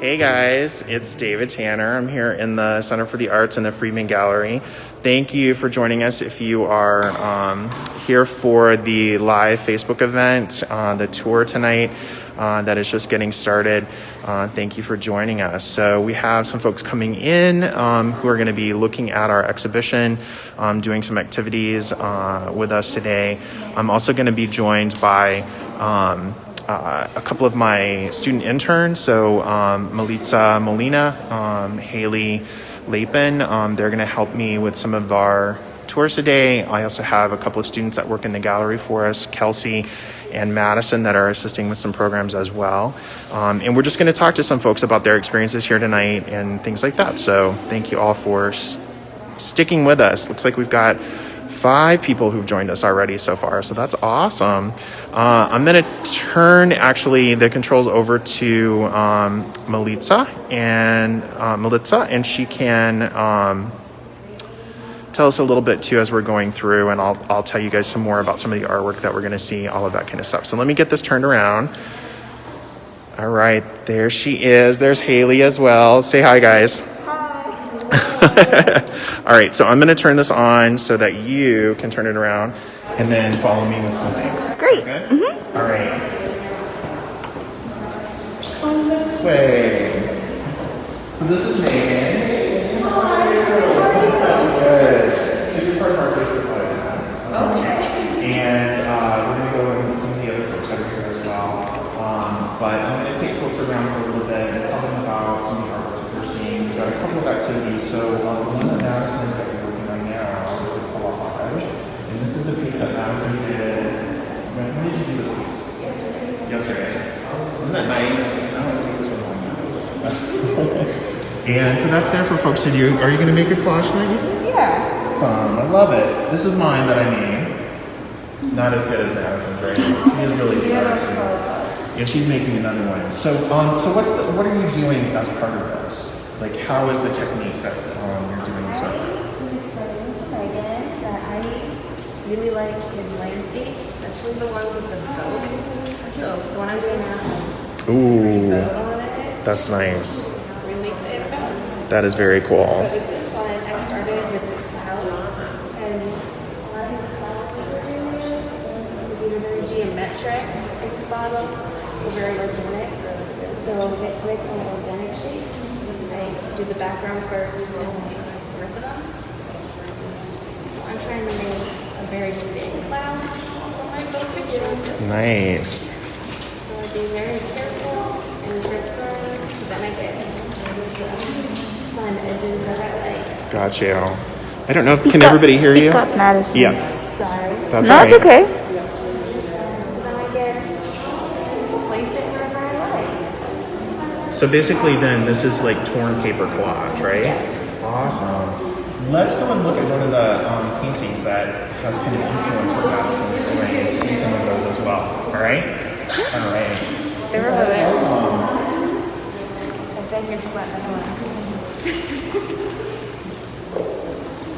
Hey guys, it's David Tanner. I'm here in the Center for the Arts in the Friedman Gallery. Thank you for joining us if you are here for the live Facebook event, the tour tonight that is just getting started. Thank you for joining us. So we have some folks coming in who are going to be looking at our exhibition, doing some activities with us today. I'm also going to be joined by a couple of my student interns, so Melitza Molina, Haley Lapin. They're going to help me with some of our tours today. I also have a couple of students that work in the gallery for us, Kelsey and Madison, that are assisting with some programs as well. And we're just going to talk to some folks about their experiences here tonight and things like that. So thank you all for sticking with us. Looks like we've got 5 people who've joined us already so far, so that's awesome. I'm going to turn actually the controls over to Melitza, and she can tell us a little bit too as we're going through, and I'll tell you guys some more about some of the artwork that we're going to see, all of that kind of stuff. So let me get this turned around. All right, there she is. There's Haley as well. Say hi, guys. All right, so I'm going to turn this on so that you can turn it around and then follow me with some things. Great. Good? Mm-hmm. All right. This way. So this is Megan. Hi. Good. So you're part of our Facebook Live events. Okay. And we're going to go and meet some of the other folks over here as well. But I'm going to take folks around for a little bit and tell them about some of the artwork that we're seeing. We've got a couple of activities. So the one that Madison is going to be working on now is a collage. And this is a piece that Madison did. When did you do this piece? Yesterday. Isn't that nice? I want to take this one home. And so that's there for folks to do. Are you going to make a collage tonight? Yeah. Awesome. I love it. This is mine that I made. Not as good as Madison's, right? She is really good. And she's making another one. So what are you doing as part of this? Like, how is the technique that you're doing this on? I was explaining to Megan that I really like his landscapes, especially the ones with the boats. So the one I'm doing now has Ooh, a boat on it. that's nice. Really excited about it. That is very cool. But with this one, I started with the clouds, and a lot of his cloud was either very geometric at the bottom or very organic. So to make them organic shapes, I do the background first and work with them. So I'm trying to make a very big cloud for my boat figure. Nice. So I be very careful and firm, so then I get fun edges that I like. Got you. I don't know. Can everybody hear you? Speak up, Madison. Yeah. Sorry. That's No, all it's right. okay. So then I get place it wherever I like. So basically then this is like torn paper collage, right? Yes. Awesome. Let's go and look at one of the paintings that has kind of influenced what Madison's doing and see some of those as well. All right? All right. They're over there. I've been here too much. I don't want to.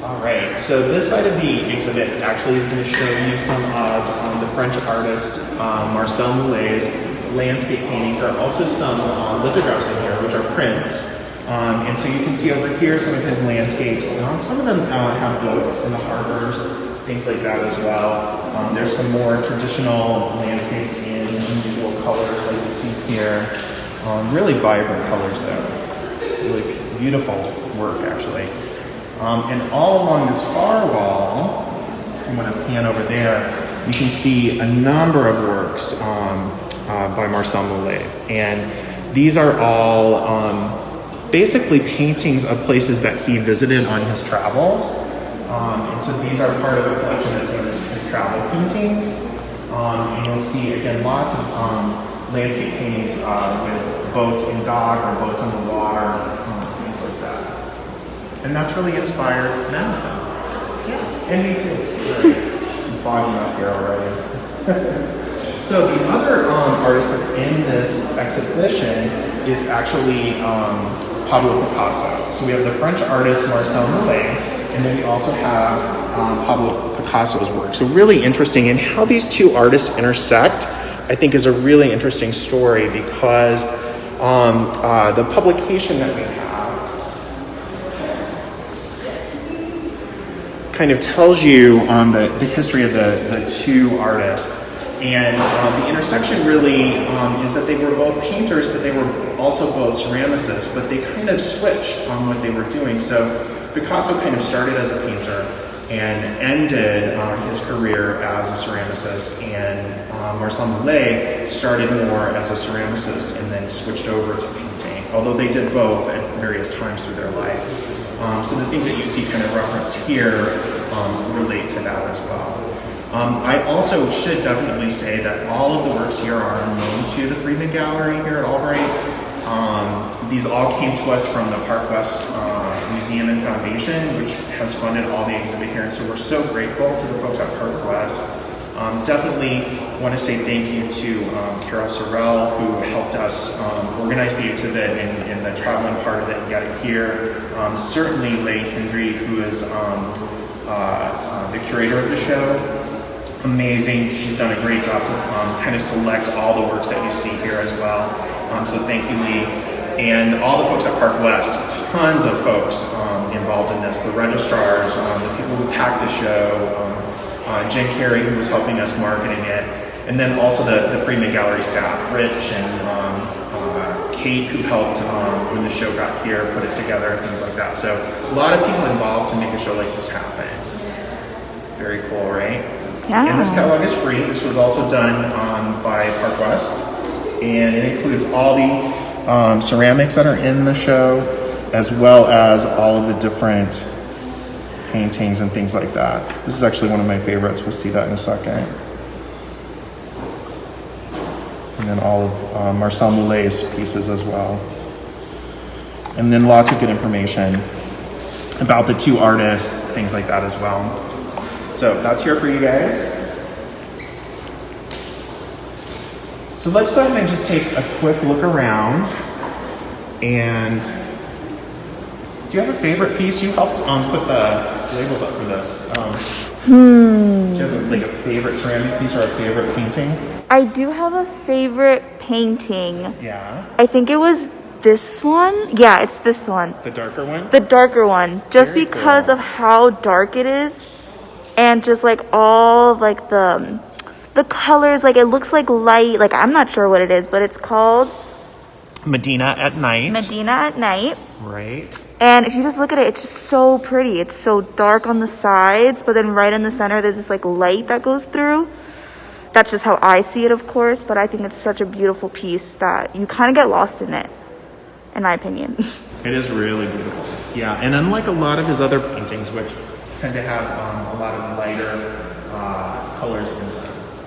All right, so this side of the exhibit actually is going to show you some of the French artist Marcel Mouly's landscape paintings. There are also some lithographs in here, which are prints. And so you can see over here some of his landscapes. Some of them have boats in the harbors, things like that as well. There's some more traditional landscapes in unusual colors like you see here. Really vibrant colors though. Really beautiful work actually. And all along this far wall, I'm going to pan over there, you can see a number of works by Marcel Mouly. And these are all basically paintings of places that he visited on his travels. And so these are part of a collection that's known as his travel paintings. And you'll see, again, lots of landscape paintings with boats in dock or boats on the water. And that's really inspired Madison. Yeah. And me too. I'm fogging up here already. So the other artist that's in this exhibition is actually Pablo Picasso. So we have the French artist Marcel Mouly, and then we also have Pablo Picasso's work. So really interesting. And how these two artists intersect, I think, is a really interesting story because the publication that we have kind of tells you the history of the two artists. And the intersection really is that they were both painters, but they were also both ceramicists, but they kind of switched on what they were doing. So Picasso kind of started as a painter and ended his career as a ceramicist, and Marcel Mouly started more as a ceramicist and then switched over to painting, although they did both at various times through their life. So the things that you see kind of referenced here relate to that as well. I also should definitely say that all of the works here are known to the Friedman Gallery here at Albright. These all came to us from the Park West Museum and Foundation, which has funded all the exhibit here, and so we're so grateful to the folks at Park West. Definitely want to say thank you to Carol Sorrell, who helped us organize the exhibit and the traveling part of it and get it here. Certainly Leigh Hendry, who is the curator of the show. Amazing. She's done a great job to kind of select all the works that you see here as well. So thank you, Leigh. And all the folks at Park West, tons of folks involved in this. The registrars, the people who packed the show, Jen Carey, who was helping us marketing it, and then also the Friedman Gallery staff, Rich and Kate, who helped when the show got here, put it together and things like that. So a lot of people involved to make a show like this happen. Very cool, right? Yeah. And this catalog is free. This was also done by Park West, and it includes all the ceramics that are in the show, as well as all of the different paintings and things like that. This is actually one of my favorites. We'll see that in a second. And then all of Marcel Mouly's pieces as well. And then lots of good information about the two artists, things like that as well. So that's here for you guys. So let's go ahead and just take a quick look around. And do you have a favorite piece? You helped put the labels up for this. Do you have a favorite ceramic piece or a favorite painting? I do have a favorite painting. Yeah. I think it was this one. Yeah, it's this one. The darker one? The darker one. Just Very because cool. of how dark it is. And just like all like the colors, like it looks like light. Like I'm not sure what it is, but it's called Medina at Night. Medina at Night. Right. And if you just look at it, it's just so pretty. It's so dark on the sides, but then right in the center, there's this like light that goes through. That's just how I see it, of course, but I think it's such a beautiful piece that you kind of get lost in it, in my opinion. It is really beautiful. Yeah, and unlike a lot of his other paintings, which tend to have a lot of lighter colors in them.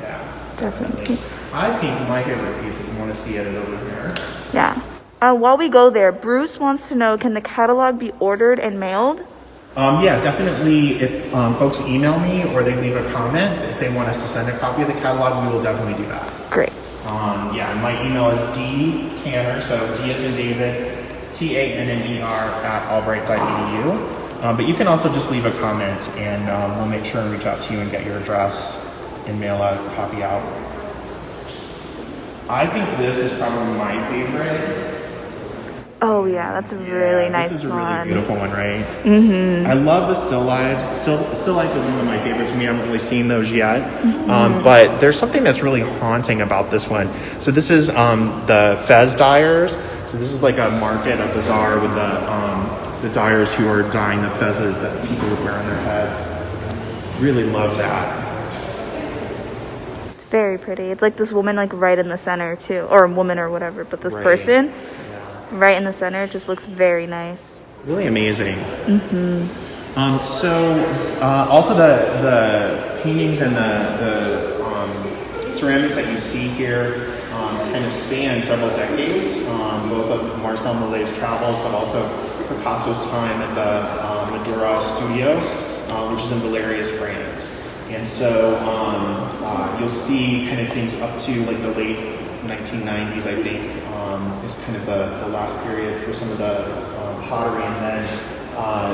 Yeah. Definitely. I think my favorite piece, if you want to see it, is over here. Yeah. While we go there, Bruce wants to know, can the catalog be ordered and mailed? Yeah, definitely. If folks email me or they leave a comment, if they want us to send a copy of the catalog, we will definitely do that. Great. Yeah, my email is dtanner, so D as in David, TANNER@albright.edu. But you can also just leave a comment, and we'll make sure and reach out to you and get your address and mail a copy out. I think this is probably my favorite. Oh yeah, that's a really nice one. This is a really beautiful one, right? Mm-hmm. I love the still lives. Still life is one of my favorites. We haven't really seen those yet, but there's something that's really haunting about this one. So this is the Fez Dyers. So this is like a market, a bazaar with the dyers who are dyeing the fezzes that people would wear on their heads. Really love that. It's very pretty. It's like this woman like right in the center too, or a woman or whatever, but this person right in the center. It just looks very nice. Really amazing. Mm-hmm. Also the paintings and the ceramics that you see here kind of span several decades, both of Marcel Mouly's travels, but also Picasso's time at the Medina studio, which is in Valerius, France. And so you'll see kind of things up to like the late 1990s, I think, is kind of the last period for some of the pottery, and then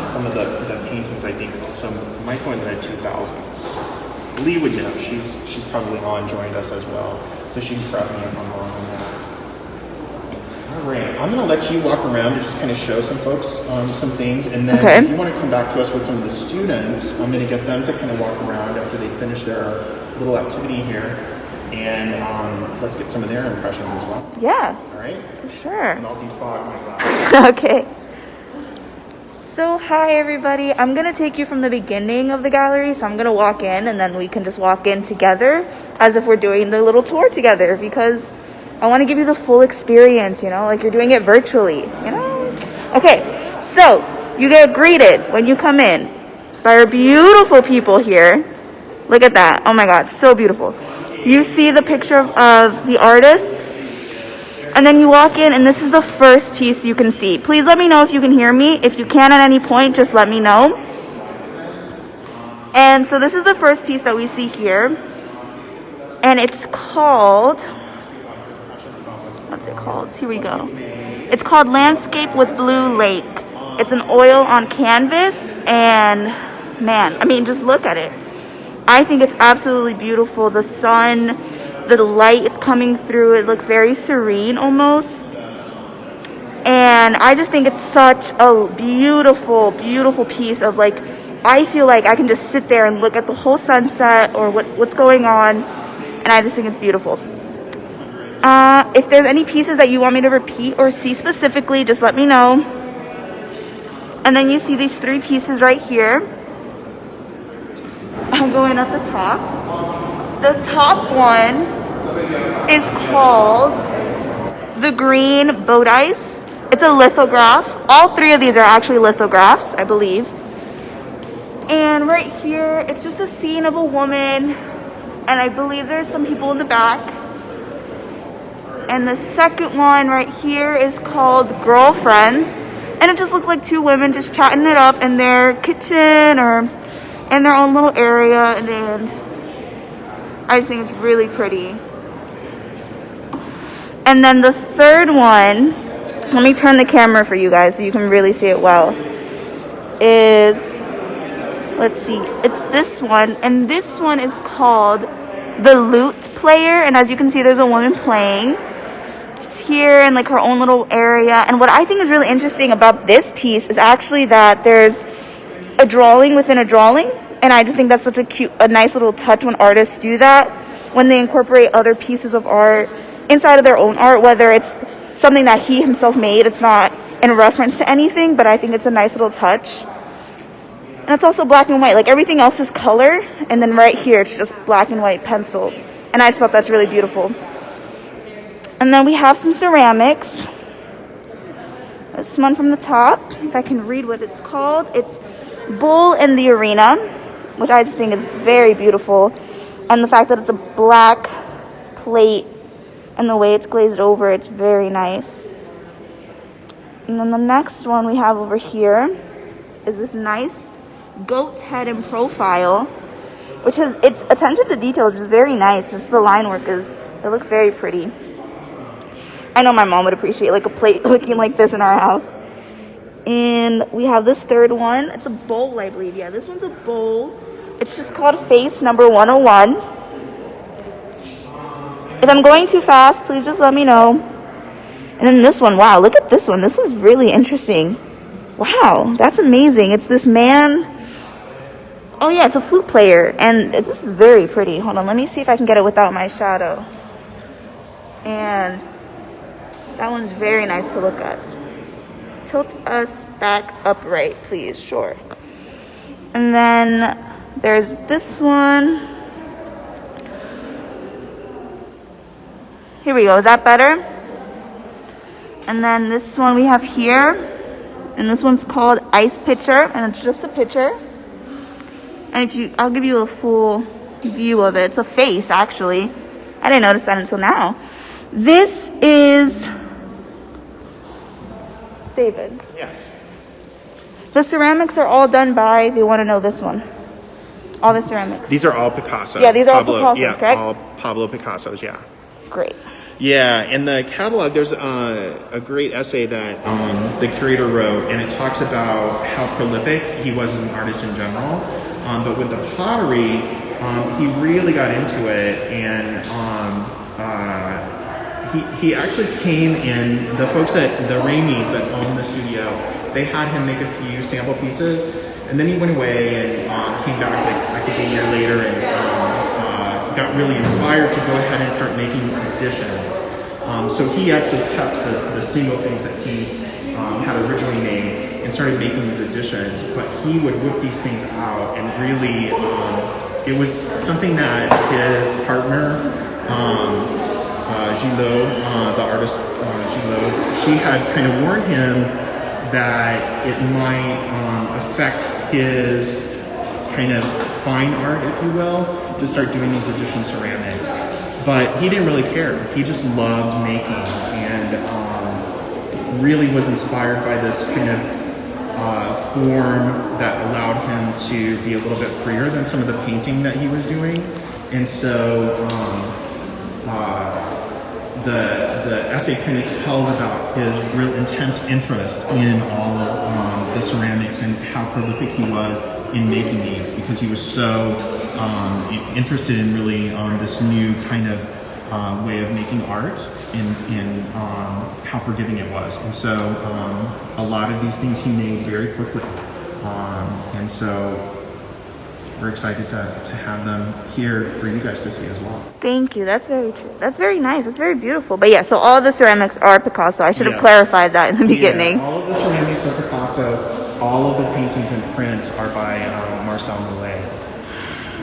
some of the paintings, I think, also might go into the 2000s. Lee would know. She's probably on, joined us as well, so she can correct me if I'm wrong on that. All right, I'm going to let you walk around to just kind of show some folks some things, and then Okay. if you want to come back to us with some of the students, I'm going to get them to kind of walk around after they finish their little activity here, and let's get some of their impressions as well. Yeah, All right? for sure. And I'll defog my glasses. Okay. So, hi everybody. I'm going to take you from the beginning of the gallery. So I'm going to walk in and then we can just walk in together as if we're doing the little tour together, because I want to give you the full experience, like you're doing it virtually, Okay, so you get greeted when you come in by our beautiful people here. Look at that. Oh my God, so beautiful. You see the picture of the artists, and then you walk in and this is the first piece you can see. Please let me know if you can hear me. If you can at any point, just let me know. And so this is the first piece that we see here, and it's called, what's it called? Here we go. It's called Landscape with Blue Lake. It's an oil on canvas, and man, I mean, just look at it. I think it's absolutely beautiful. The sun, the light is coming through. It looks very serene almost. And I just think it's such a beautiful, beautiful piece of, like, I feel like I can just sit there and look at the whole sunset or what's going on. And I just think it's beautiful. If there's any pieces that you want me to repeat or see specifically, just let me know. And then you see these three pieces right here. I'm going at the top. The top one is called The Green Boat Ice. It's a lithograph. All three of these are actually lithographs, I believe. And right here, it's just a scene of a woman. And I believe there's some people in the back. And the second one right here is called Girlfriends. And it just looks like two women just chatting it up in their kitchen or in their own little area. And I just think it's really pretty. And then the third one, let me turn the camera for you guys so you can really see it well, is, let's see, it's this one. And this one is called The Lute Player. And as you can see, there's a woman playing just here in like her own little area. And what I think is really interesting about this piece is actually that there's a drawing within a drawing. And I just think that's such a nice little touch when artists do that, when they incorporate other pieces of art inside of their own art, whether it's something that he himself made. It's not in reference to anything, but I think it's a nice little touch. And it's also black and white. Like everything else is color, and then right here it's just black and white pencil. And I just thought that's really beautiful. And then we have some ceramics. This one from the top, if I can read what it's called, it's Bull in the Arena, which I just think is very beautiful. And the fact that it's a black plate and the way it's glazed over, it's very nice. And then the next one we have over here is this nice goat's head in profile, which has its attention to detail is just very nice. Just the line work it looks very pretty. I know my mom would appreciate like a plate looking like this in our house. And we have this third one. It's a bowl, I believe. Yeah, this one's a bowl. It's just called Face Number 101. If I'm going too fast, please just let me know. And then this one, wow, look at this one. This one's really interesting. Wow, that's amazing. It's this man. Oh yeah, it's a flute player. And this is very pretty. Hold on, let me see if I can get it without my shadow. And that one's very nice to look at. Tilt us back upright, please. Sure. And then there's this one. Here we go. Is that better? And then this one we have here. And this one's called Ice Pitcher. And it's just a pitcher. And I'll give you a full view of it. It's a face, actually. I didn't notice that until now. This is David. Yes. The ceramics are all done by, they want to know this one. All the ceramics. These are all Picasso. Yeah, these are all Picassos, correct? all Pablo Picassos, yeah. Great. Yeah, in the catalog, there's a great essay that the curator wrote, and it talks about how prolific he was as an artist in general. But with the pottery, he really got into it, and he actually came in, the folks at the Raimies that own the studio, they had him make a few sample pieces, and then he went away and came back like I think a year later and got really inspired to go ahead and start making additions. So he actually kept the single things that he had originally made and started making these additions, but he would whip these things out, and really it was something that his partner Gillot, the artist Gillot, she had kind of warned him that it might affect his kind of fine art, if you will, to start doing these Egyptian ceramics. But he didn't really care. He just loved making, and really was inspired by this kind of form that allowed him to be a little bit freer than some of the painting that he was doing. And so the essay kind of tells about his real intense interest in all of the ceramics and how prolific he was in making these, because he was so interested in really this new kind of way of making art and how forgiving it was. And so a lot of these things he made very quickly. And so we're excited to have them here for you guys to see as well. Thank you. That's very true. That's very nice. That's very beautiful. But yeah, so all the ceramics are Picasso. I should have clarified that in the beginning. Yeah, all of the ceramics are Picasso. All of the paintings and prints are by Marcel Mouly.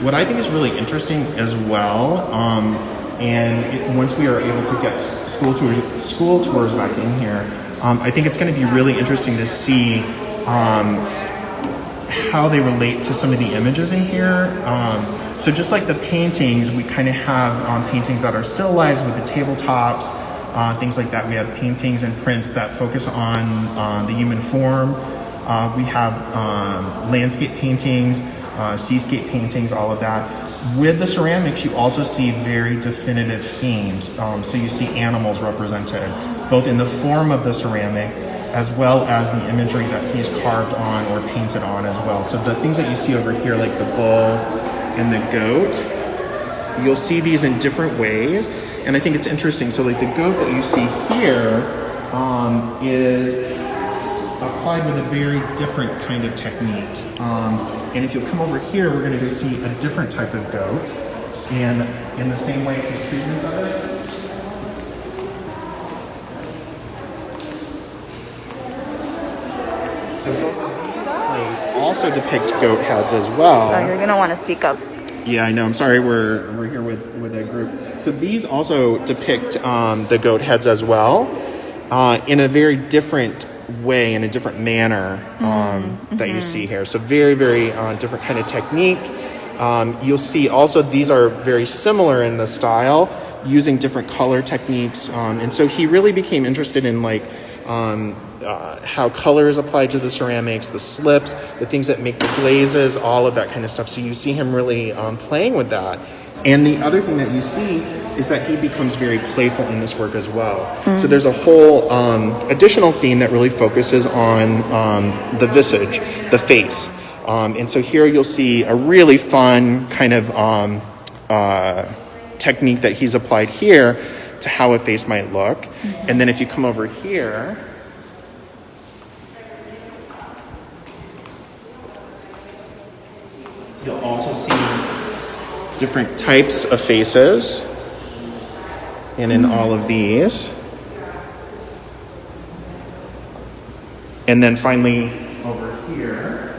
What I think is really interesting as well, once we are able to get school tours back in here, I think it's going to be really interesting to see how they relate to some of the images in here. So just like the paintings, we kind of have paintings that are still lives with the tabletops, things like that. We have paintings and prints that focus on the human form. We have landscape paintings, seascape paintings, all of that. With the ceramics, you also see very definitive themes. So you see animals represented, both in the form of the ceramic, as well as the imagery that he's carved on or painted on as well. So the things that you see over here, like the bull and the goat, you'll see these in different ways. And I think it's interesting. So like the goat that you see here is applied with a very different kind of technique. And if you'll come over here, we're going to go see a different type of goat. And in the same way, some treatment of it. So both of these plates also depict goat heads as well. Oh, you're going to want to speak up. Yeah, I know. I'm sorry. We're here with a group. So these also depict the goat heads as well, in a very different way, in a different manner that you see here. So very, very different kind of technique. You'll see also these are very similar in the style, using different color techniques. And so he really became interested in like how color is applied to the ceramics, the slips, the things that make the glazes, all of that kind of stuff. So you see him really playing with that. And the other thing that you see is that he becomes very playful in this work as well. So there's a whole additional theme that really focuses on the visage, the face. And so here you'll see a really fun kind of technique that he's applied here to how a face might look. And then if you come over here, you'll also see different types of faces. And in all of these. And then finally over here,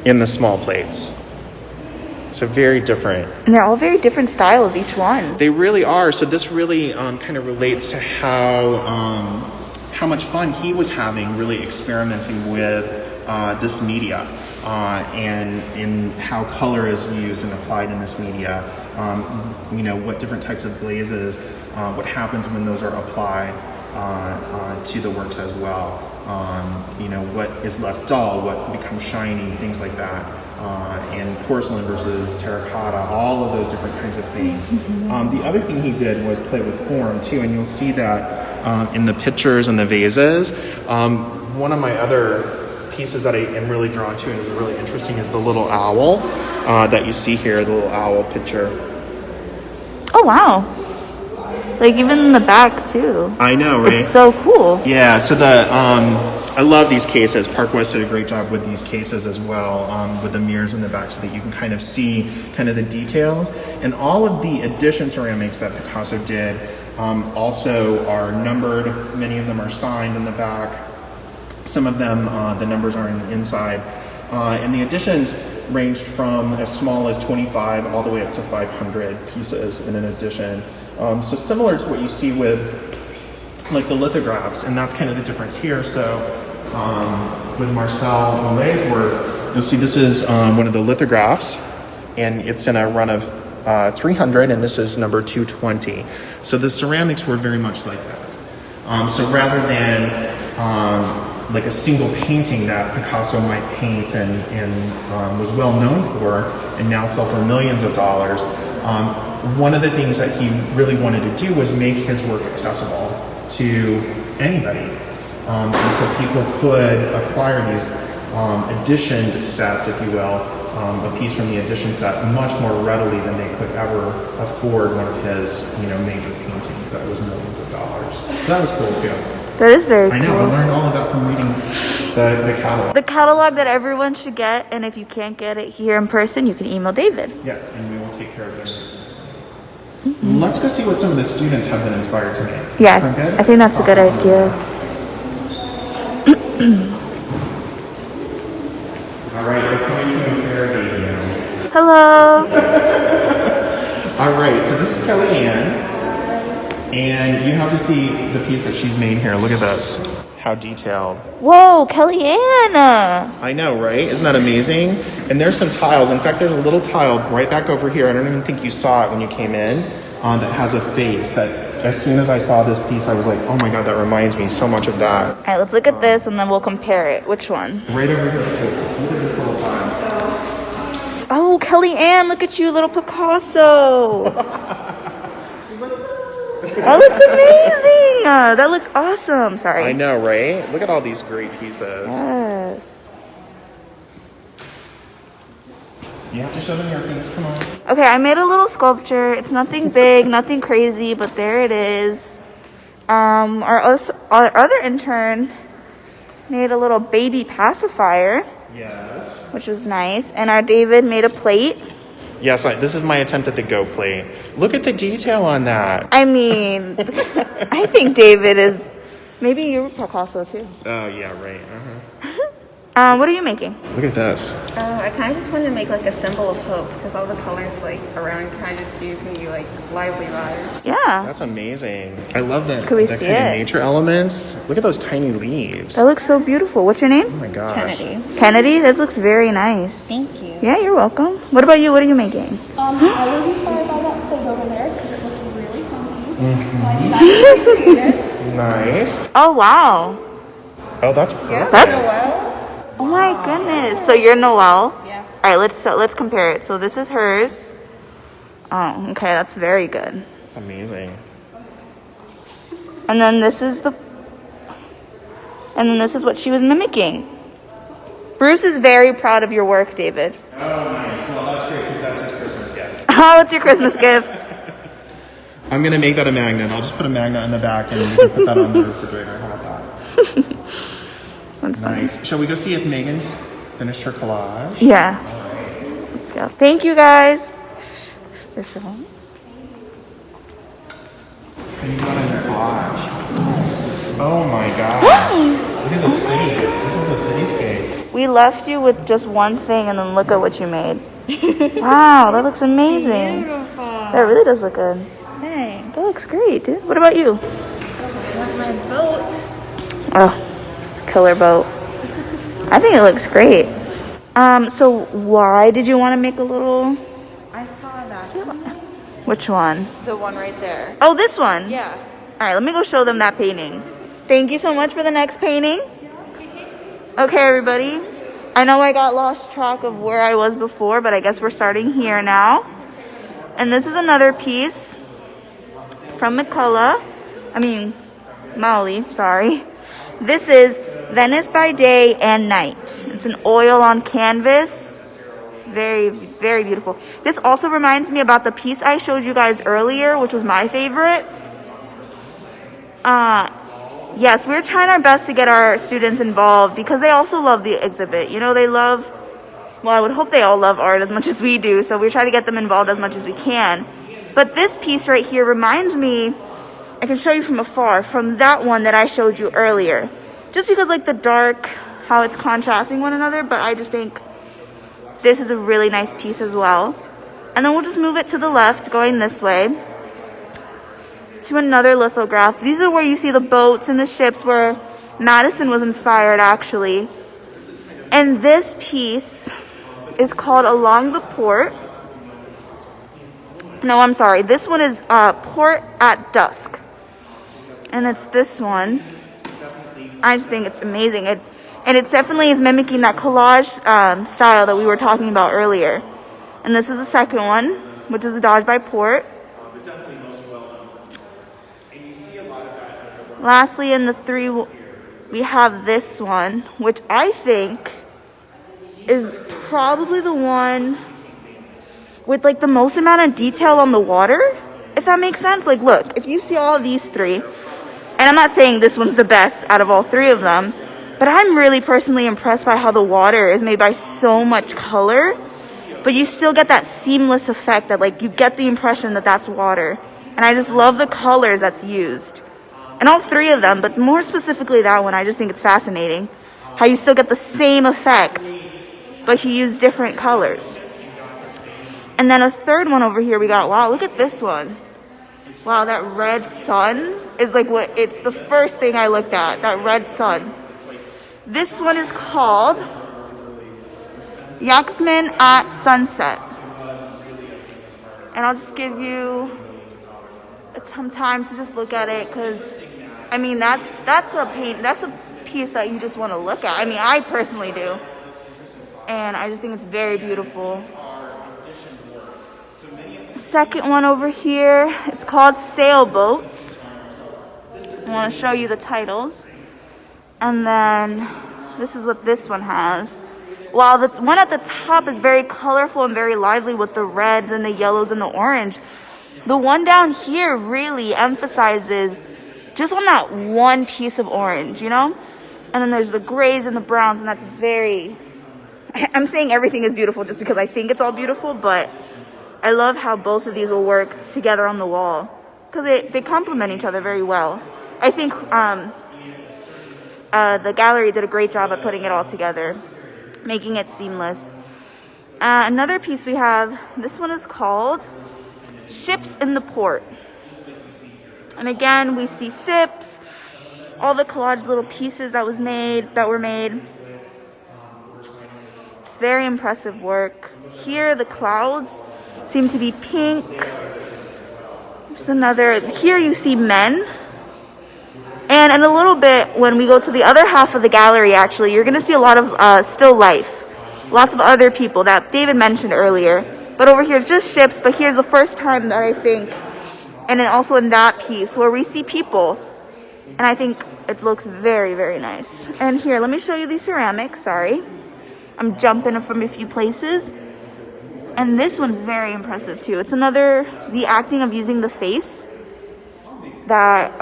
in the small plates. So very different. And they're all very different styles, each one. They really are. So this really kind of relates to how much fun he was having really experimenting with this media and in how color is used and applied in this media. What different types of glazes, what happens when those are applied to the works as well. What is left dull, what becomes shiny, things like that. And porcelain versus terracotta, all of those different kinds of things. The other thing he did was play with form too, and you'll see that in the pictures and the vases. One of my other pieces that I am really drawn to and is really interesting is the little owl that you see here, the little owl picture. Oh, wow. Like, even in the back, too. I know, right? It's so cool. Yeah, so I love these cases. Park West did a great job with these cases as well, with the mirrors in the back so that you can kind of see kind of the details. And all of the edition ceramics that Picasso did also are numbered. Many of them are signed in the back. Some of them, the numbers are in the inside. And the editions ranged from as small as 25 all the way up to 500 pieces in an edition. So similar to what you see with like the lithographs, and that's kind of the difference here. So with Marcel Mouly's work, you'll see this is one of the lithographs, and it's in a run of 300, and this is number 220. So the ceramics were very much like that. So rather than like a single painting that Picasso might paint and was well known for and now sell for millions of dollars, one of the things that he really wanted to do was make his work accessible to anybody. And so people could acquire these editioned sets, if you will, a piece from the edition set much more readily than they could ever afford one of his, major paintings that was millions of dollars. So that was cool too. That is very cool. I know, I learned all of that from reading the catalog. The catalog that everyone should get, and if you can't get it here in person, you can email David. Yes, and we will take care of it. Let's go see what some of the students have been inspired to make. Yeah, Sound good? I think that's a good idea. All right, we're coming to interrogate you. Hello. All right, so this is Kellyanne, and you have to see the piece that she's made here. Look at this, how detailed. Whoa, Kellyanne. I know, right? Isn't that amazing? And there's some tiles. In fact, there's a little tile right back over here. I don't even think you saw it when you came in, that has a face that as soon as I saw this piece, I was like, oh my God, that reminds me so much of that. All right, let's look at this and then we'll compare it. Which one? Right over here, because look at this little tile. Oh, Kellyanne, look at you, little Picasso. That looks amazing. That looks awesome. Sorry. I know, right? Look at all these great pieces. Yes. You have to show them your things, come on. Okay, I made a little sculpture. It's nothing big, nothing crazy, but there it is. Our other intern made a little baby pacifier. Yes. Which was nice. And our David made a plate. Yes, this is my attempt at the go plate. Look at the detail on that. I mean, I think David is... Maybe you're Picasso too. Oh, yeah, right. What are you making? Look at this. I kind of just wanted to make like a symbol of hope because all the colors like around kind of just give me like lively vibes. Yeah. That's amazing. I love that. Could we that see kind it? of nature elements. Look at those tiny leaves. That looks so beautiful. What's your Oh name? my gosh. Kennedy. Kennedy? That looks very nice. Thank you. Yeah, you're welcome. What about you? What are you making? I was inspired by that plate over there because it looked really funky. So I decided to be creative. Nice. Oh, wow. Oh, that's perfect. Oh my goodness. So you're Noelle? Yeah. All right, let's compare it. So this is hers. Oh, okay, that's very good. It's amazing. And then this is what she was mimicking. Bruce is very proud of your work, David. Oh, nice. Well, that's great because that's his Christmas gift. Oh, it's your Christmas gift. I'm going to make that a magnet. I'll just put a magnet in the back and we can put that on the refrigerator. How about that? That's Nice. Shall we go see if Megan's finished her collage? Yeah. Let's go. Thank you, guys. Can you go in your collage? Oh my gosh. Look at the city. This is the cityscape. We left you with just one thing, and then look at what you made. Wow, that looks amazing. Beautiful. That really does look good. Thanks. That looks great, dude. What about you? With my boat. Oh, it's a killer boat. I think it looks great. So why did you want to make a little... I saw that. Which one? The one right there. Oh, this one? Yeah. All right, let me go show them that painting. Thank you so much for the next painting. Okay, everybody. I know I got lost track of where I was before, but I guess we're starting here now. And this is another piece from Mouly, sorry. This is Venice by day and night. It's an oil on canvas. It's very, very beautiful. This also reminds me about the piece I showed you guys earlier, which was my favorite. Yes, we're trying our best to get our students involved because they also love the exhibit. You know, they love, well, I would hope they all love art as much as we do, so we're trying to get them involved as much as we can. But this piece right here reminds me, I can show you from afar, from that one that I showed you earlier. Just because like the dark, how it's contrasting one another, but I just think this is a really nice piece as well. And then we'll just move it to the left, going this way, to another lithograph. These are where you see the boats and the ships where Madison was inspired, actually. And this piece is called Along the Port. No, I'm sorry. This one is Port at Dusk. And it's this one. I just think it's amazing. And it definitely is mimicking that collage style that we were talking about earlier. And this is the second one, which is the Dodge by Port. Lastly, in the three, we have this one, which I think is probably the one with like the most amount of detail on the water, if that makes sense. Like, look, if you see all of these three, and I'm not saying this one's the best out of all three of them, but I'm really personally impressed by how the water is made by so much color, but you still get that seamless effect that like you get the impression that that's water. And I just love the colors that's used. And all three of them, but more specifically that one, I just think it's fascinating. How you still get the same effect, but he used different colors. And then a third one over here we got, wow, look at this one. Wow, that red sun is like what, it's the first thing I looked at, that red sun. This one is called Yaxman at Sunset. And I'll just give you some time to just look at it, because I mean that's a piece that you just want to look at. I mean, I personally do, and I just think it's very beautiful. Second one over here, it's called Sailboats. I want to show you the titles, and then this is what this one has. While the one at the top is very colorful and very lively with the reds and the yellows and the orange, the one down here really emphasizes just on that one piece of orange, you know? And then there's the grays and the browns, and that's very... I'm saying everything is beautiful just because I think it's all beautiful, but I love how both of these will work together on the wall because they complement each other very well. I think the gallery did a great job at putting it all together, making it seamless. Another piece we have, this one is called Ships in the Port. And again, we see ships, all the collage little pieces that were made. It's very impressive work. Here, the clouds seem to be pink. There's another, here you see men. And in a little bit, when we go to the other half of the gallery, actually, you're gonna see a lot of still life. Lots of other people that David mentioned earlier. But over here, it's just ships, but here's the first time that I think, and then also in that piece where we see people. And I think it looks very, very nice. And here, let me show you these ceramics, sorry. I'm jumping from a few places. And this one's very impressive too. It's another, the acting of using the face that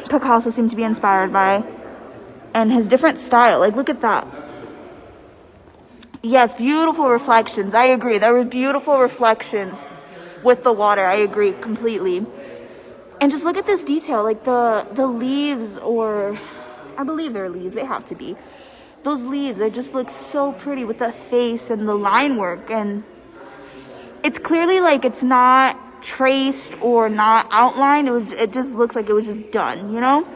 Picasso seemed to be inspired by. And his different style, like look at that. Yes, beautiful reflections. I agree. There were beautiful reflections with the water. I agree completely. And just look at this detail, like the leaves, or I believe they're leaves. They have to be. Those leaves, they just look so pretty with the face and the line work. And it's clearly like it's not traced or not outlined. It just looks like it was just done, you know?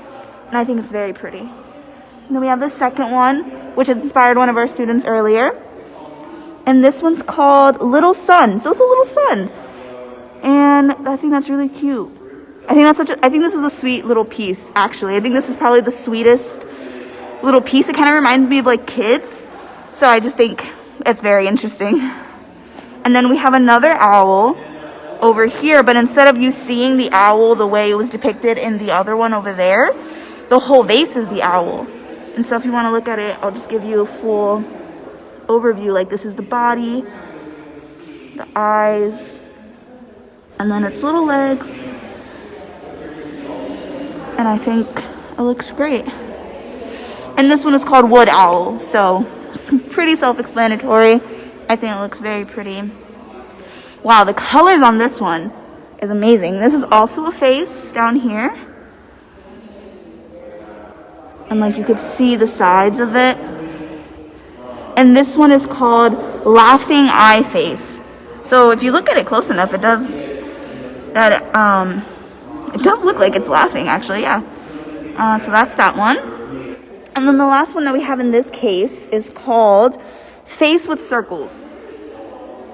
And I think it's very pretty. And then we have the second one, which inspired one of our students earlier. And this one's called Little Sun. So it's a little sun. And I think that's really cute. I think this is a sweet little piece, actually. I think this is probably the sweetest little piece. It kind of reminds me of like kids. So I just think it's very interesting. And then we have another owl over here, but instead of you seeing the owl the way it was depicted in the other one over there, the whole vase is the owl. And so if you want to look at it, I'll just give you a full overview. Like this is the body, the eyes, and then its little legs. And I think it looks great. And this one is called Wood Owl, so it's pretty self-explanatory. I think it looks very pretty. Wow, the colors on this one is amazing. This is also a face down here. And like you could see the sides of it. And this one is called Laughing Eye Face. So if you look at it close enough, it does look like it's laughing, actually, yeah. So that's that one. And then the last one that we have in this case is called Face with Circles.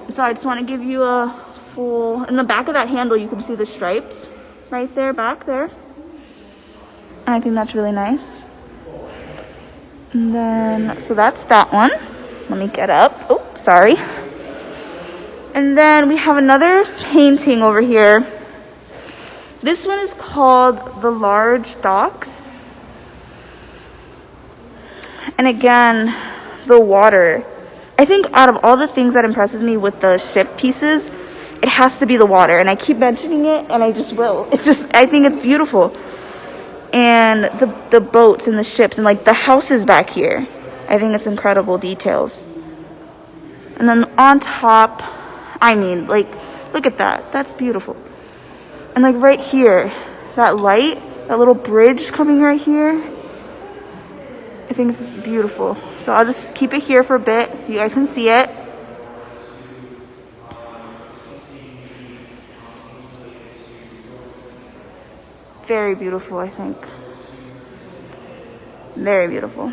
So I just want to give you a full, in the back of that handle you can see the stripes right there, back there. And I think that's really nice. And then, so that's that one. Let me get up. Oh, sorry. And then we have another painting over here. This one is called The Large Docks. And again, the water. I think out of all the things that impresses me with the ship pieces, it has to be the water. And I keep mentioning it, and I just will. I think it's beautiful. And the boats and the ships and like the houses back here. I think it's incredible details. And then on top, I mean, like, look at that. That's beautiful. And like right here, that light, that little bridge coming right here. I think it's beautiful. So I'll just keep it here for a bit so you guys can see it. Very beautiful, I think. Very beautiful.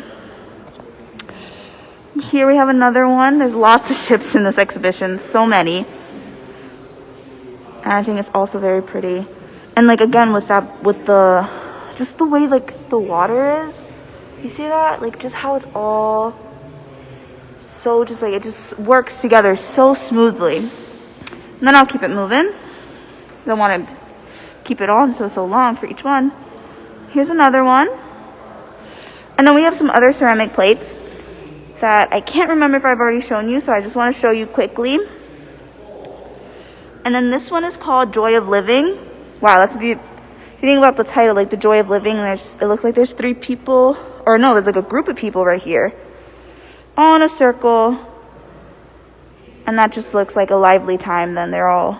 Here we have another one. There's lots of ships in this exhibition, so many. And I think it's also very pretty. And like again with the just the way like the water is. You see that? Like just how it's all so just like it just works together so smoothly. And then I'll keep it moving. I don't want to keep it on so long for each one. Here's another one. And then we have some other ceramic plates that I can't remember if I've already shown you, so I just want to show you quickly. And then this one is called Joy of Living. Wow, that's beautiful. If you think about the title, like the Joy of Living, it looks like there's 3 people, or no, there's like a group of people right here, all in a circle, and that just looks like a lively time. Then they're all,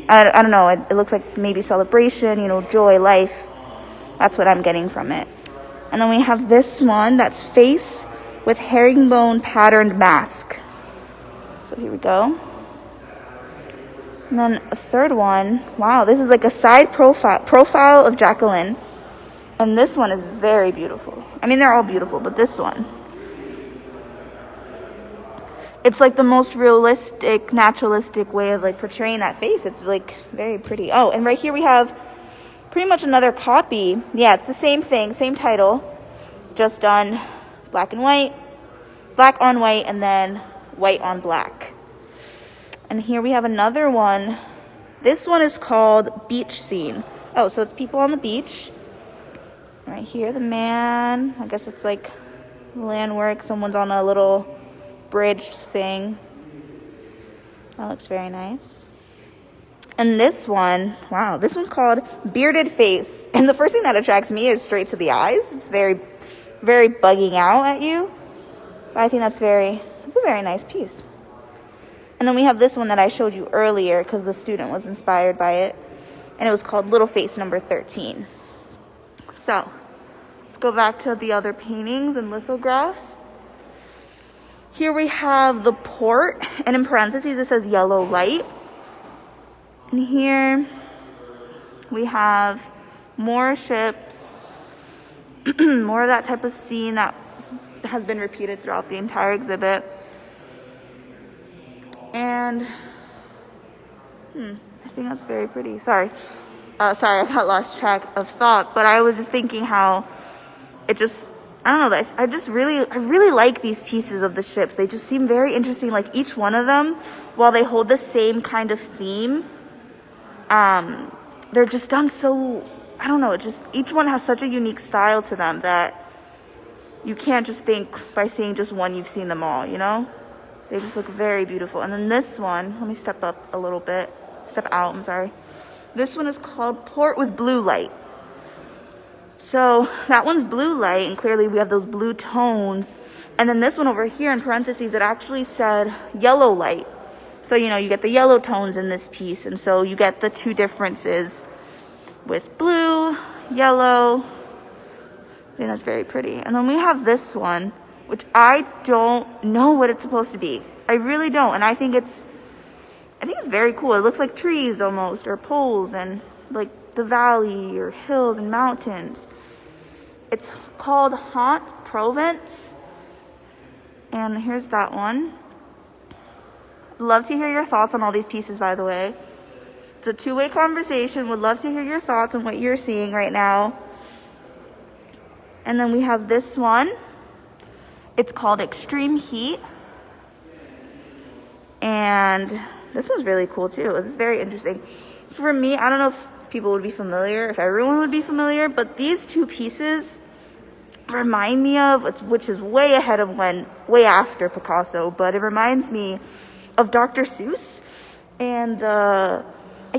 I don't know, it looks like maybe celebration, you know, joy, life. That's what I'm getting from it. And then we have this one that's face with herringbone patterned mask. So here we go. And then a third one. Wow, this is like a side profile of Jacqueline. And this one is very beautiful. I mean, they're all beautiful, but this one. It's like the most realistic, naturalistic way of like portraying that face. It's like very pretty. Oh, and right here we have pretty much another copy. Yeah, it's the same thing, same title, just done black and white, black on white, and then white on black. And here we have another one. This one is called Beach Scene. Oh, so it's people on the beach. Right here, the man. I guess it's like land work. Someone's on a little bridge thing. That looks very nice. And this one, wow, this one's called Bearded Face. And the first thing that attracts me is straight to the eyes. It's very, very bugging out at you. But I think it's a very nice piece. And then we have this one that I showed you earlier because the student was inspired by it. And it was called Little Face number 13. So, let's go back to the other paintings and lithographs. Here we have the port, and in parentheses it says yellow light. And here we have more ships, more of that type of scene that has been repeated throughout the entire exhibit. And I think that's very pretty. Sorry, I got lost track of thought, but I was just thinking how it just, I don't know, I really like these pieces of the ships. They just seem very interesting. Like each one of them, while they hold the same kind of theme, they're just done so, I don't know, each one has such a unique style to them that you can't just think by seeing just one you've seen them all, you know? They just look very beautiful. And then this one, let me step up a little bit. Step out, I'm sorry. This one is called Port with Blue Light. So that one's blue light, and clearly we have those blue tones. And then this one over here in parentheses, it actually said yellow light. So, you know, you get the yellow tones in this piece. And so you get the two differences with blue, yellow. I think that's very pretty. And then we have this one, which I don't know what it's supposed to be. I really don't. And I think it's very cool. It looks like trees almost, or poles, and like the valley or hills and mountains. It's called Haunt Provence. And here's that one. Love to hear your thoughts on all these pieces, by the way. It's a two-way conversation. Would love to hear your thoughts on what you're seeing right now. And then we have this one. It's called Extreme Heat. And this one's really cool too. It's very interesting. For me, I don't know if people would be familiar, if everyone would be familiar, but these two pieces remind me of, which is way ahead of way after Picasso, but it reminds me of Dr. Seuss. And I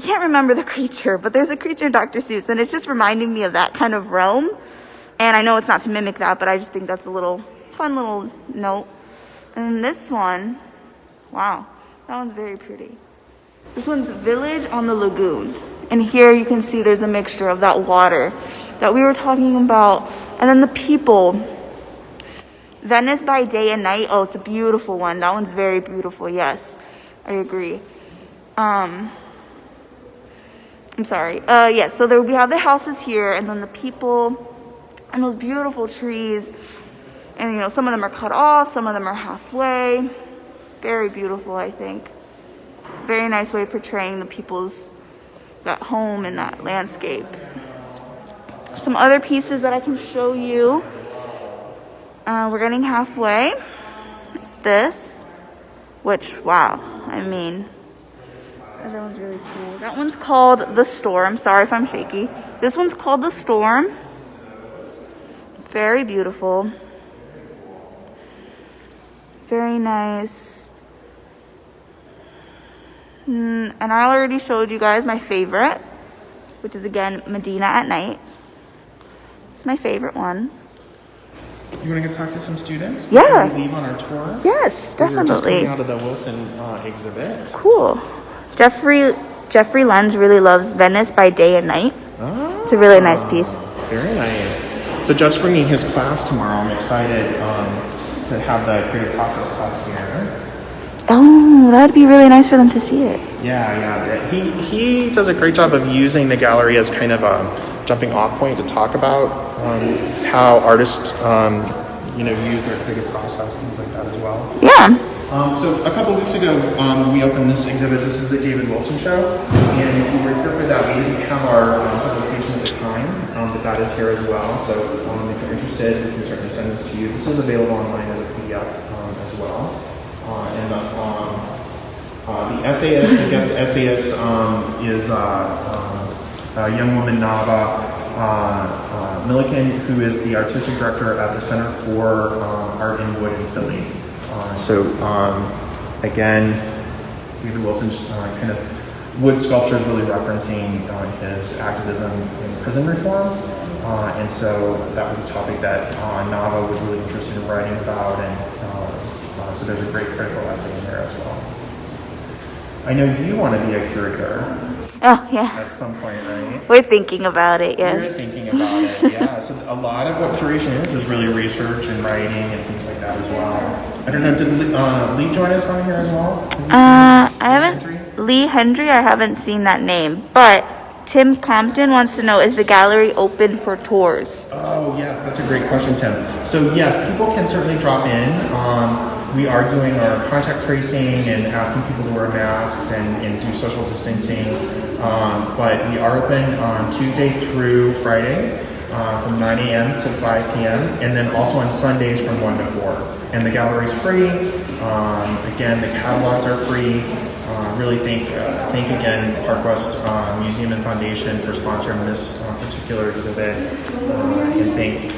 can't remember the creature, but there's a creature in Dr. Seuss, and it's just reminding me of that kind of realm. And I know it's not to mimic that, but I just think that's a little fun little note. And this one, wow, that one's very pretty. This one's Village on the Lagoon. And here you can see there's a mixture of that water that we were talking about. And then the people. Venice by Day and Night. Oh, it's a beautiful one. That one's very beautiful. Yes, I agree. I'm sorry. Yes, so we have the houses here, and then the people, and those beautiful trees. And, you know, some of them are cut off. Some of them are halfway. Very beautiful, I think. Very nice way of portraying the people's that home and that landscape. Some other pieces that I can show you. We're getting halfway. It's this, which, wow, I mean, that one's really cool. That one's called The Storm. Sorry if I'm shaky. This one's called The Storm. Very beautiful. Very nice. And I already showed you guys my favorite, which is, again, Medina at night. It's my favorite one. You want to go talk to some students? Yeah. Before we leave on our tour? Yes, definitely. We're just coming out of the Wilson exhibit. Cool. Jeffrey Lenz really loves Venice by Day and Night. Oh, it's a really nice piece. Very nice. So Jeff's bringing his class tomorrow. I'm excited to have the creative process class here. Oh, that'd be really nice for them to see it. Yeah. He does a great job of using the gallery as kind of a jumping off point to talk about how artists, use their creative process, things like that as well. Yeah. So a couple weeks ago, we opened this exhibit. This is the David Wilson Show, and if you were here for that, we didn't have our publication at the time, but that is here as well. So if you're interested, we can certainly send this to you. This is available online as a PDF as well. And the essayist, the guest essayist, is a young woman, Nava Milliken, who is the artistic director at the Center for Art in Wood in Philly. Again, David Wilson's kind of wood sculpture is really referencing his activism in prison reform. And so that was a topic that Nava was really interested in writing about, and so there's a great critical essay in there as well. I know you want to be a curator. Oh, yeah. At some point, right? We're thinking about it, yes. We're thinking about it, yeah. So a lot of what curation is really research and writing and things like that as well. I don't know, did Lee join us on here as well? I haven't, Lee Hendry, I haven't seen that name, but Tim Compton wants to know, is the gallery open for tours? Oh, yes, that's a great question, Tim. So yes, people can certainly drop in. We are doing our contact tracing and asking people to wear masks and do social distancing. But we are open on Tuesday through Friday from 9 a.m. to 5 p.m. and then also on Sundays from 1 to 4. And the gallery's free. Again, the catalogs are free. Really thank again Parkwest Museum and Foundation for sponsoring this particular exhibit. And thank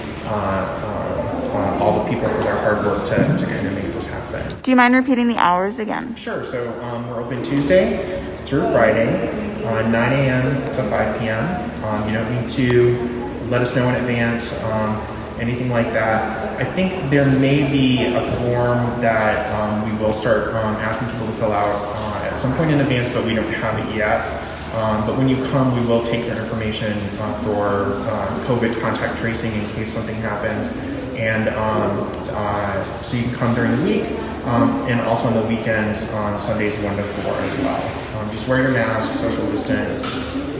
all the people for their hard work to kind of make this happen. Do you mind repeating the hours again? Sure. So we're open Tuesday through Friday, 9 a.m. to 5 p.m. You don't need to let us know in advance, anything like that. I think there may be a form that we will start asking people to fill out at some point in advance, but we don't have it yet. But when you come, we will take your information for COVID contact tracing in case something happens. And so you can come during the week and also on the weekends, Sundays 1 to 4 as well. Just wear your mask, social distance,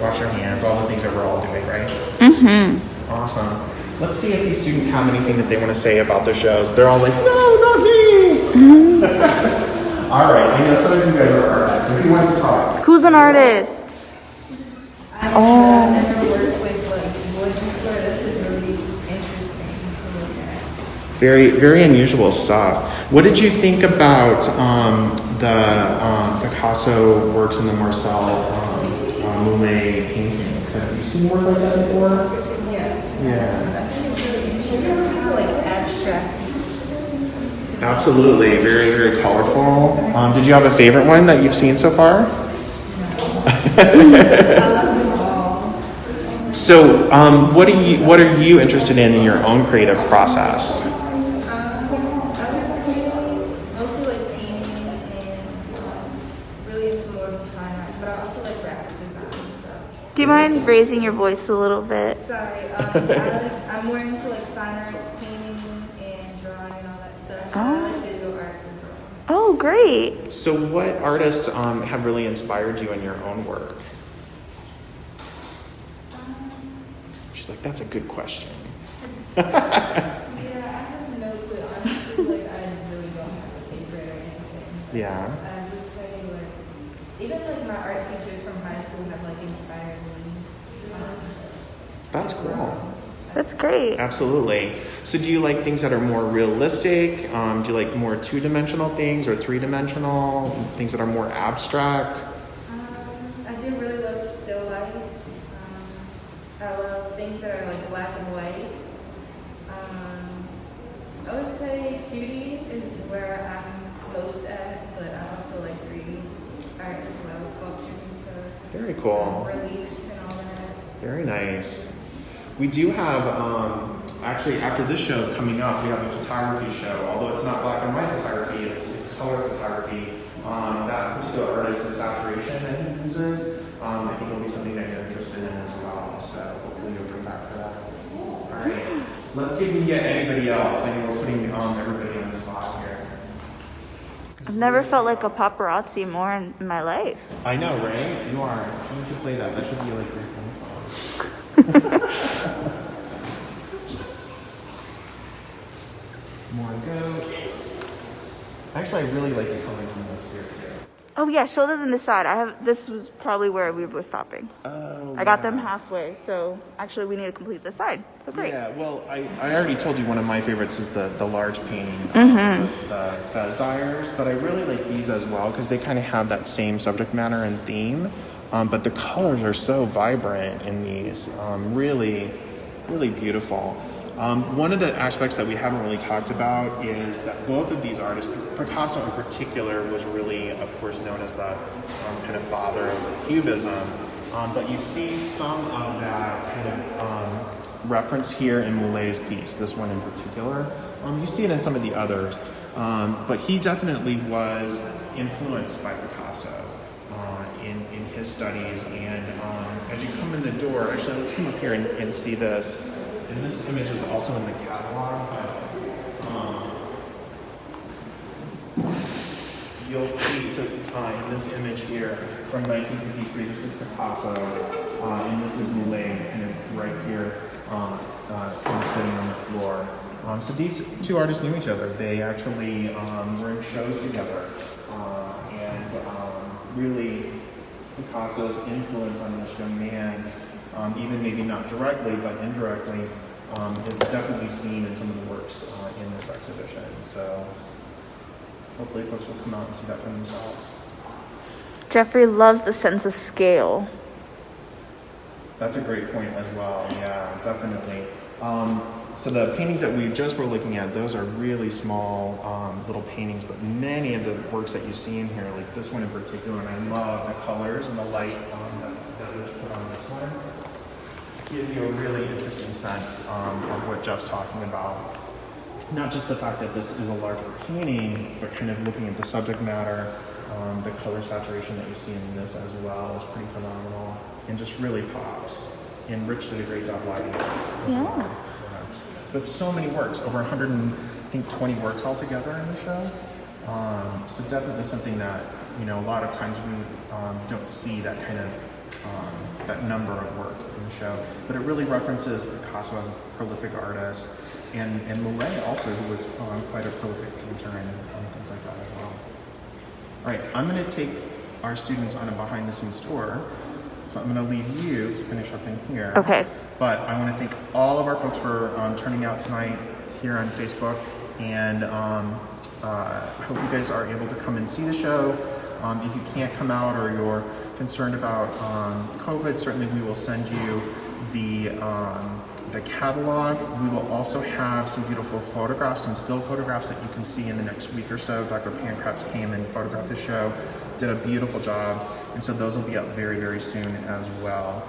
wash your hands, all the things that we're all doing, right? Mm-hmm. Awesome. Let's see if these students have anything that they want to say about the shows. They're all like, no, not me. All right, I know some of you guys are artists. So who wants to talk? Who's an artist? I've never worked with wood before. This is really interesting to look at. Very, very unusual stuff. What did you think about the Picasso works in the Marcel Mouly paintings? Have you seen work like that before? Yes. Yeah. I think it's really interesting. It's like abstract. Absolutely, very, very colorful. Did you have a favorite one that you've seen so far? So, what are you interested in your own creative process? I was mostly like painting and really into more of fine arts, but I also like graphic design and stuff. Do you mind raising your voice a little bit? Sorry, I'm more into like fine arts, painting and drawing and all that stuff. I like digital arts as well. Oh, great. So, what artists have really inspired you in your own work? She's like, that's a good question. Yeah, I have no clue. Honestly, like I really don't have a favorite or anything. Yeah. I would say like even like my art teachers from high school have like inspired me. That's cool. That's great. Absolutely. So do you like things that are more realistic? Do you like more two-dimensional things or three-dimensional? Things that are more abstract? I do really love still life. I love things that are like black and white. I would say 2D is where I'm most at, but I also like 3D art as well, sculptures and stuff. Very cool. Reliefs and all that. Very nice. We do have, actually after this show coming up, we have a photography show. Although it's not black and white photography, it's color photography. That particular artist, the saturation that he uses, I think will be something that you're interested in as well. So hopefully you'll come back for that. All right. Let's see if we can get anybody else. I think we're putting everybody on the spot here. I've never felt like a paparazzi more in my life. I know, right? You are. Why don't you play that? That should be like your theme song. More goats. Actually, I really like the color on this here too. Oh yeah, show them the side. This was probably where we were stopping. Oh. I got them halfway, so actually we need to complete this side. So great. Yeah. Well, I already told you one of my favorites is the large painting, the Fez Dyers, but I really like these as well because they kind of have that same subject matter and theme. But the colors are so vibrant in these. Really, really beautiful. One of the aspects that we haven't really talked about is that both of these artists, Picasso in particular, was really, of course, known as the kind of father of Cubism. But you see some of that kind of reference here in Mouly's piece, this one in particular. You see it in some of the others. But he definitely was influenced by Picasso in his studies. And as you come in the door, actually, let's come up here and see this. And this image is also in the catalog, but you'll see, so in this image here from 1953, this is Picasso, and this is Mouly, kind of right here, kind of sitting on the floor. So these two artists knew each other. They actually were in shows together, and really Picasso's influence on this young man, even maybe not directly, but indirectly, is definitely seen in some of the works in this exhibition. So hopefully folks will come out and see that for themselves. Jeffrey loves the sense of scale. That's a great point as well. Yeah, definitely. So the paintings that we just were looking at, those are really small little paintings, but many of the works that you see in here, like this one in particular, and I love the colors and the light that was put on this one, give you a really interesting sense of what Jeff's talking about. Not just the fact that this is a larger painting, but kind of looking at the subject matter, the color saturation that you see in this as well is pretty phenomenal and just really pops. And Rich did a great job lighting this as well. Yeah. But so many works, over 120 works altogether in the show. So definitely something that, you know, a lot of times we don't see that kind of, that number of work in the show. But it really references Picasso as a prolific artist, and Mouly also, who was quite a prolific painter and things like that as well. All right, I'm gonna take our students on a behind the scenes tour. So I'm gonna leave you to finish up in here. Okay. But I wanna thank all of our folks for turning out tonight here on Facebook. And I hope you guys are able to come and see the show. If you can't come out or you're concerned about COVID, certainly we will send you the catalog. We will also have some beautiful photographs, some still photographs that you can see in the next week or so. Dr. Pankratz came and photographed the show, did a beautiful job. And so those will be up very, very soon as well.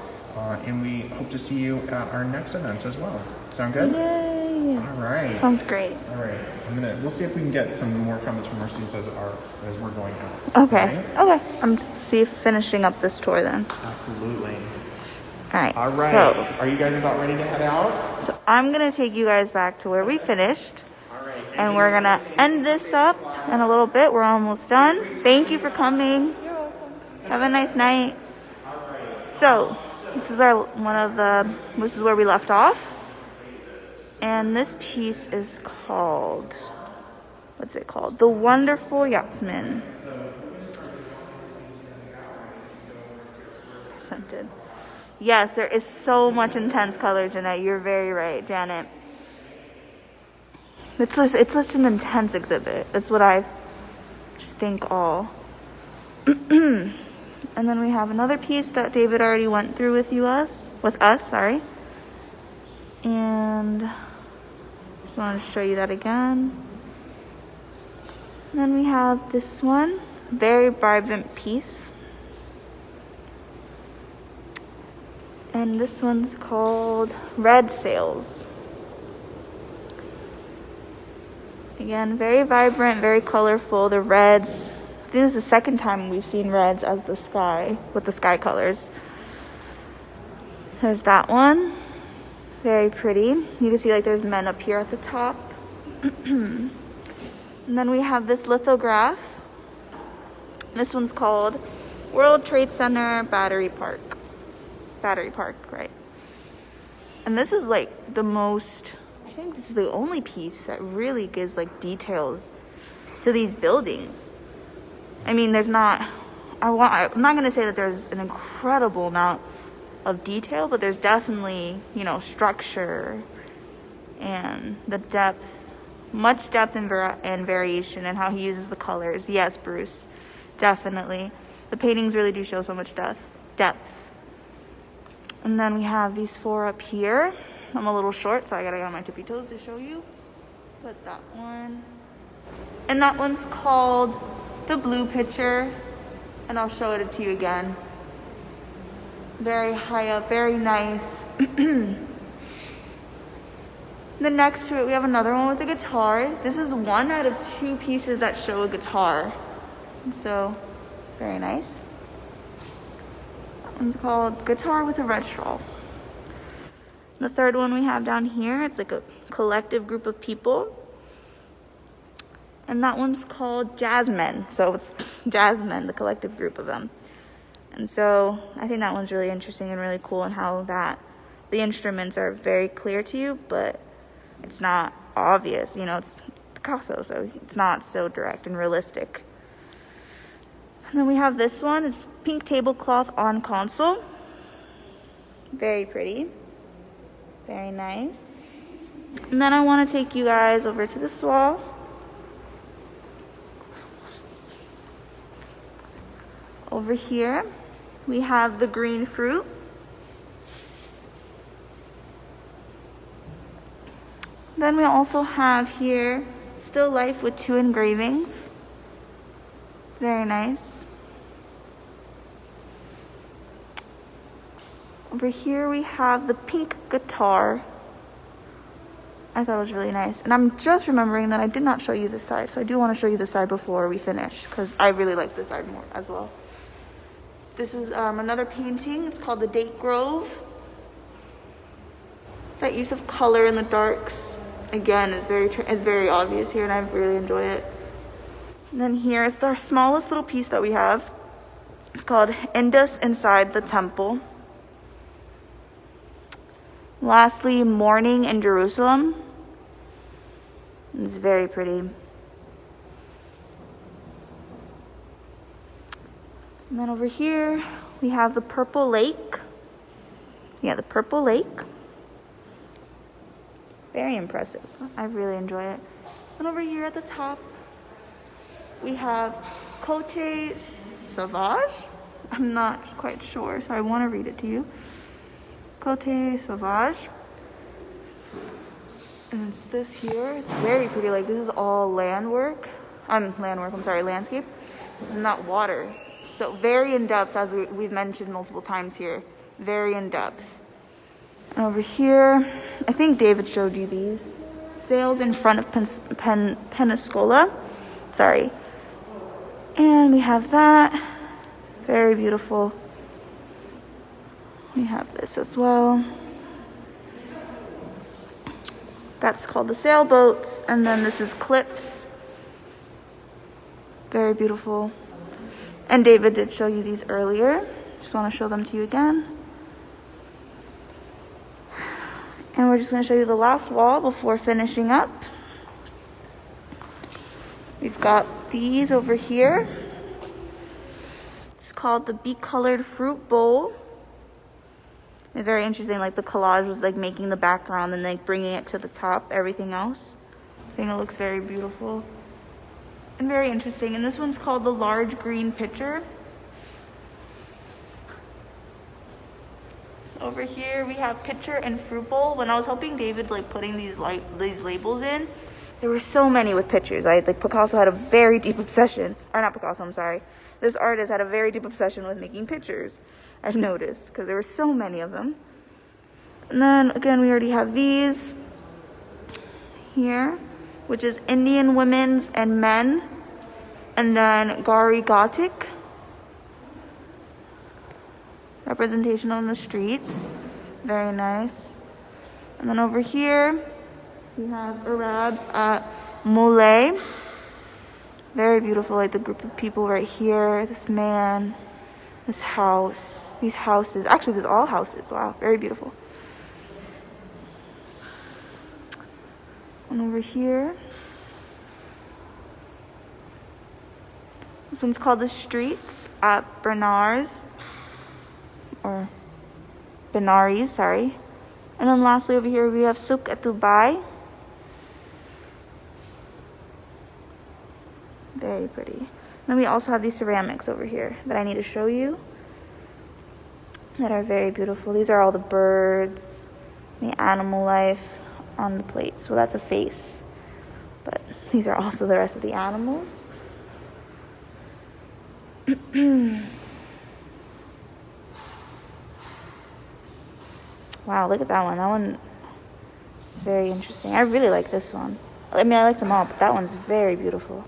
And we hope to see you at our next events as well. Sound good? Yay. All right. Sounds great. All right. We'll see if we can get some more comments from our students as we're going out. Okay. All right? Okay. I'm just finishing up this tour then. Absolutely. All right. All right. So, are you guys about ready to head out? So I'm gonna take you guys back to where we finished. All right. And we're gonna end this up in a little bit. We're almost done. Thank you for coming. You're welcome. Have a nice night. So this is this is where we left off. And this piece is called, what's it called? The Wonderful Yachtsman. Scented. Yes, there is so much intense color, Jeanette. You're very right, Janet. It's such an intense exhibit. That's what I just think all. And then we have another piece that David already went through with us, sorry. And just wanted to show you that again. And then we have this one, very vibrant piece. And this one's called Red Sails. Again, very vibrant, very colorful. The reds, I think this is the second time we've seen reds as the sky, with the sky colors. So there's that one. Very pretty. You can see like there's men up here at the top. And then we have this lithograph. This one's called World Trade Center Battery Park, right? And this is like I think this is the only piece that really gives like details to these buildings. I mean, I'm not going to say that there's an incredible amount of detail, but there's definitely, structure and the depth, much depth and variation in how he uses the colors. Yes, Bruce, definitely. The paintings really do show so much depth. And then we have these four up here. I'm a little short, so I gotta get on my tippy toes to show you. But that one. And that one's called The Blue Pitcher. And I'll show it to you again. Very high up, very nice. Then next to it, we have another one with a guitar. This is one out of two pieces that show a guitar. And so it's very nice. That one's called Guitar with a Red Straw. The third one we have down here, it's like a collective group of people. And that one's called Jazzmen. So it's Jazzmen, the collective group of them. And so I think that one's really interesting and really cool, and how that the instruments are very clear to you, but it's not obvious. It's Picasso, so it's not so direct and realistic. And then we have this one. It's pink tablecloth on console. Very pretty. Very nice. And then I want to take you guys over to this wall. Over here, we have the green fruit. Then we also have here still life with 2 engravings. Very nice. Over here we have the pink guitar. I thought it was really nice. And I'm just remembering that I did not show you this side, so I do want to show you this side before we finish, because I really like this side more as well. This is another painting. It's called The Date Grove. That use of color in the darks, again, is very obvious here, and I really enjoy it. And then here is our smallest little piece that we have. It's called Indus Inside the Temple. Lastly, Morning in Jerusalem. It's very pretty. And then over here, we have the Purple Lake. Yeah, the Purple Lake. Very impressive. I really enjoy it. And over here at the top, we have Côte Sauvage. I'm not quite sure, so I want to read it to you. Côte Sauvage. And it's this here. It's very pretty. Like, this is all landscape. Not water. So very in depth, as we've mentioned multiple times here. Very in depth. And over here, I think David showed you these. Sails in front of Pensacola. Sorry. And we have that. Very beautiful. We have this as well. That's called the sailboats. And then this is cliffs. Very beautiful. And David did show you these earlier. Just want to show them to you again. And we're just going to show you the last wall before finishing up. We've got these over here. It's called the Bee-Colored Fruit Bowl. And very interesting, like the collage was like making the background and like bringing it to the top, everything else. I think it looks very beautiful and very interesting. And this one's called the Large Green Pitcher. Over here we have pitcher and fruit bowl. When I was helping David like putting these labels in, there were so many with pictures. Like Picasso had a very deep obsession, or not Picasso, I'm sorry. This artist had a very deep obsession with making pictures, I've noticed, because there were so many of them. And then again, we already have these here, which is Indian women's and men, and then Gari Gothic. Representation on the streets. Very nice. And then over here, we have Arabs at Mouly. Very beautiful, like the group of people right here. This man, this house, these houses. Actually, there's all houses. Wow, very beautiful. And over here, this one's called The Streets at Benares. Or Benares, sorry. And then lastly over here we have Souk at Dubai. Very pretty. Then we also have these ceramics over here that I need to show you that are very beautiful. These are all the birds, the animal life on the plate. So that's a face. But these are also the rest of the animals. Wow, look at that one. That one is very interesting. I really like this one. I mean, I like them all, but that one's very beautiful.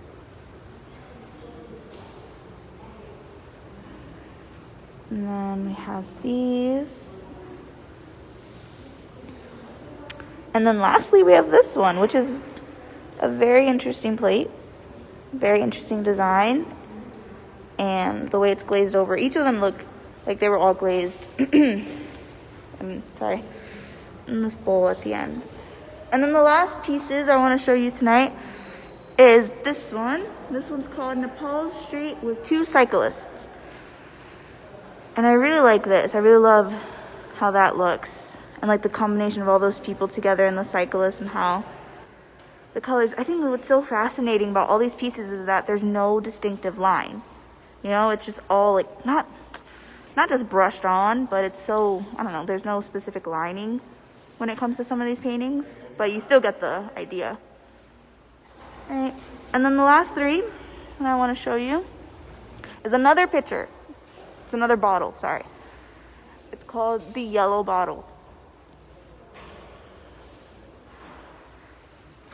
And then we have these. And then lastly, we have this one, which is a very interesting plate. Very interesting design. And the way it's glazed over. Each of them look like they were all glazed. Sorry, in this bowl at the end. And then the last pieces I want to show you tonight is this one. This one's called Nepal Street with Two Cyclists. And I really like this. I really love how that looks. And like the combination of all those people together and the cyclists and how the colors. I think what's so fascinating about all these pieces is that there's no distinctive line. You know, it's just all like, not just brushed on, but it's so, I don't know, there's no specific lining when it comes to some of these paintings, but you still get the idea. All right, and then the last three that I want to show you is another picture. It's another bottle, sorry. It's called the Yellow Bottle.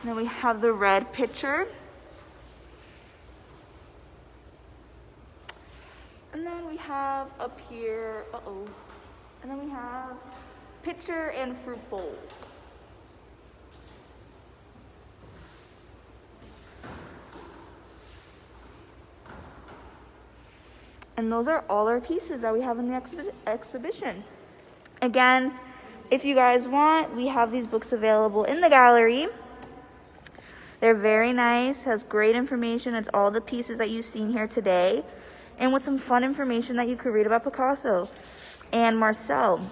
And then we have the red pitcher. And then we have up here, and then we have pitcher and fruit bowl. And those are all our pieces that we have in the exhibition. Again, if you guys want, we have these books available in the gallery. They're very nice, has great information. It's all the pieces that you've seen here today, and with some fun information that you could read about Picasso and Marcel.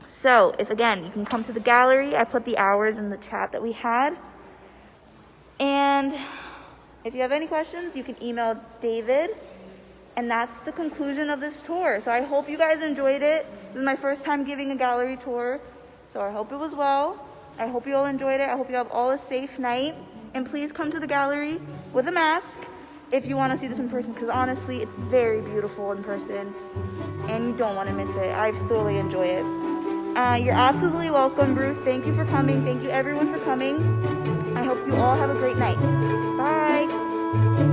So, if again, you can come to the gallery. I put the hours in the chat that we had. And if you have any questions, you can email David. And that's the conclusion of this tour. So I hope you guys enjoyed it. This is my first time giving a gallery tour, so I hope it was well. I hope you all enjoyed it. I hope you have all a safe night. And please come to the gallery with a mask if you want to see this in person, because honestly, it's very beautiful in person, and you don't want to miss it. I thoroughly enjoy it. You're absolutely welcome, Bruce. Thank you for coming. Thank you, everyone, for coming. I hope you all have a great night. Bye.